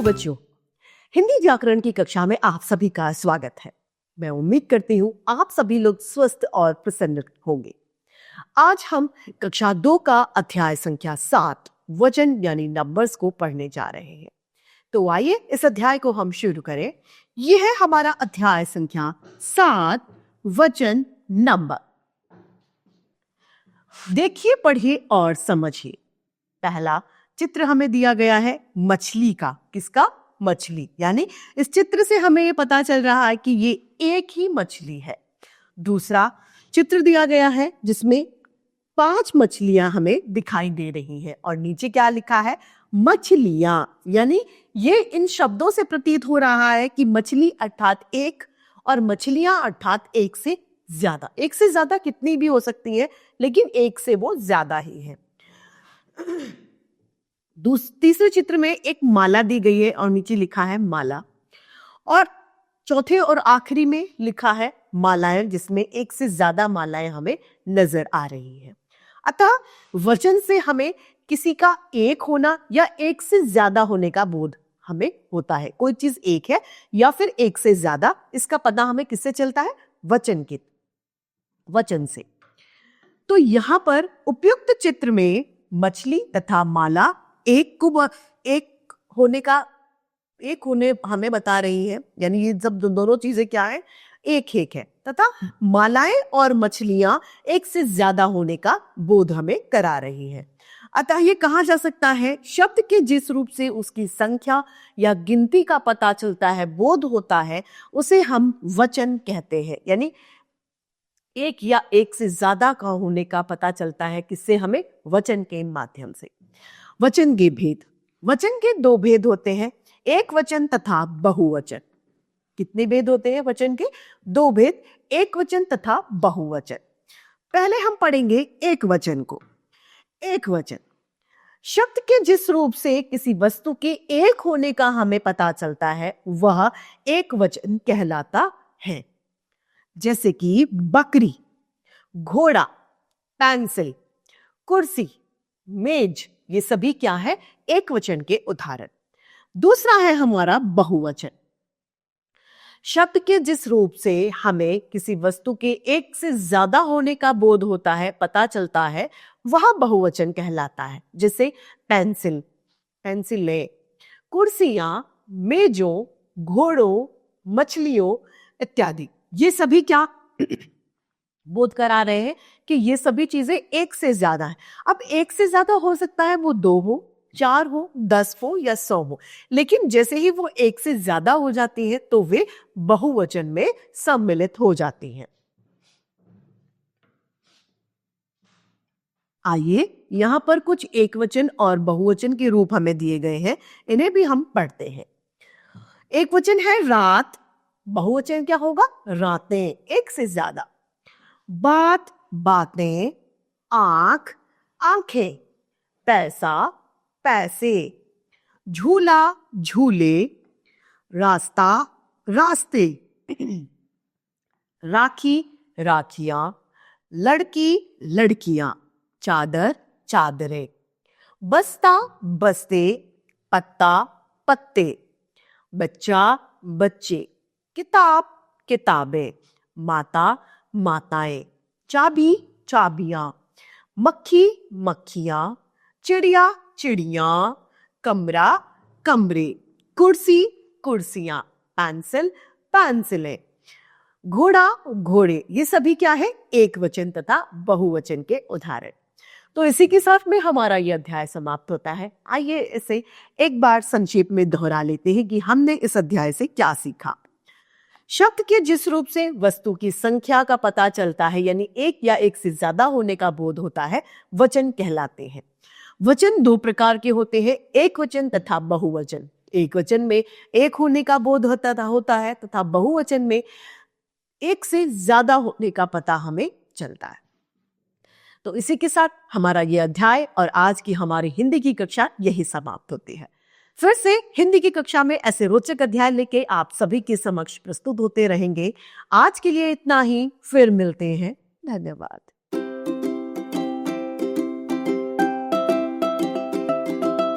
Hello बच्चों, हिंदी व्याकरण की कक्षा में आप सभी का स्वागत है। मैं उम्मीद करती हूँ आप सभी लोग स्वस्थ और प्रसन्न होंगे। आज हम कक्षा 2 का अध्याय संख्या 7 वचन यानी नंबर्स को पढ़ने जा रहे हैं। तो आइए इस अध्याय को हम शुरू करें। यह है हमारा अध्याय संख्या 7 वचन नंबर। देखिए, पढ़िए और समझिए। पहला चित्र हमें दिया गया है मछली का। किसका? मछली। यानी इस चित्र से हमें ये पता चल रहा है कि ये एक ही मछली है। दूसरा चित्र दिया गया है जिसमें 5 मछलियां हमें दिखाई दे रही हैं और नीचे क्या लिखा है? मछलियां। यानी ये इन शब्दों से प्रतीत हो रहा है कि मछली अर्थात एक और मछलियां अर्थात एक से ज्यादा। एक से ज्यादा कितनी भी हो सकती है, लेकिन एक से वो ज्यादा ही है। तीसरे चित्र में एक माला दी गई है और नीचे लिखा है माला, और चौथे और आखिरी में लिखा है मालाएं, जिसमें एक से ज्यादा मालाएं हमें नजर आ रही है। अतः वचन से हमें किसी का एक होना या एक से ज्यादा होने का बोध हमें होता है। कोई चीज एक है या फिर एक से ज्यादा, इसका पता हमें किससे चलता है? वचन से। तो यहां पर उपयुक्त चित्र में मछली तथा माला एक होने हमें बता रही है। यानी ये जब दोनों चीजें क्या है? एक है, तथा मालाएं और मछलियां एक से ज्यादा होने का बोध हमें करा रही है। अतः ये कहा जा सकता है, शब्द के जिस रूप से उसकी संख्या या गिनती का पता चलता है, बोध होता है, उसे हम वचन कहते हैं। यानी एक या एक से ज्यादा का होने का पता चलता है किससे? हमें वचन के माध्यम से। वचन के भेद। वचन के 2 भेद होते हैं, एक वचन तथा बहुवचन। कितने भेद होते हैं वचन के? 2 भेद, एक वचन तथा बहुवचन। पहले हम पढ़ेंगे एक वचन को। एक वचन शब्द के जिस रूप से किसी वस्तु के एक होने का हमें पता चलता है, वह एक वचन कहलाता है। जैसे कि बकरी, घोड़ा, पेंसिल, कुर्सी, मेज, ये सभी क्या है? एक वचन के उदाहरण। दूसरा है हमारा बहुवचन। शब्द के जिस रूप से हमें किसी वस्तु के एक से ज्यादा होने का बोध होता है, पता चलता है, वह बहुवचन कहलाता है। जैसे पेंसिल, पेंसिलें, कुर्सियां, मेजों, घोड़ों, मछलियों इत्यादि। ये सभी क्या बोध करा रहे हैं? कि ये सभी चीजें एक से ज्यादा है। अब एक से ज्यादा हो सकता है वो 2 हो, 4 हो, 10 हो या 100 हो, लेकिन जैसे ही वो एक से ज्यादा हो जाती है तो वे बहुवचन में सम्मिलित हो जाती हैं। आइए, यहां पर कुछ एकवचन और बहुवचन के रूप हमें दिए गए हैं, इन्हें भी हम पढ़ते हैं। एक वचन है रात, बहुवचन क्या होगा? रातें, एक से ज्यादा। बात, बातें, आंख, आंखें, पैसा, पैसे, झूला, झूले, रास्ता, रास्ते, राखी, राखियां, लड़की, लड़कियां, चादर, चादरें, बस्ता, बस्ते, पत्ता, पत्ते, बच्चा, बच्चे, किताब, किताबें, माता, माताएं, चाबी, चाबियां, मक्खी, मक्खियां, चिड़िया, चिड़ियां, कमरा, कमरे, कुर्सी, कुर्सियां, पेंसिल, पेंसिलें, घोड़ा, घोड़े। ये सभी क्या है? एक वचन तथा बहुवचन के उदाहरण। तो इसी के साथ में हमारा यह अध्याय समाप्त होता है। आइए इसे एक बार संक्षेप में दोहरा लेते हैं कि हमने इस अध्याय से क्या सीखा। शब्द के जिस रूप से वस्तु की संख्या का पता चलता है, यानी एक या एक से ज्यादा होने का बोध होता है, वचन कहलाते हैं। वचन 2 प्रकार के होते हैं, एक वचन तथा बहुवचन। एक वचन में एक होने का बोध होता है तथा बहुवचन में एक से ज्यादा होने का पता हमें चलता है। तो इसी के साथ हमारा ये अध्याय और आज की हमारी हिंदी की कक्षा यही समाप्त होती है। फिर से हिंदी की कक्षा में ऐसे रोचक अध्याय लेके आप सभी के समक्ष प्रस्तुत होते रहेंगे। आज के लिए इतना ही, फिर मिलते हैं। धन्यवाद।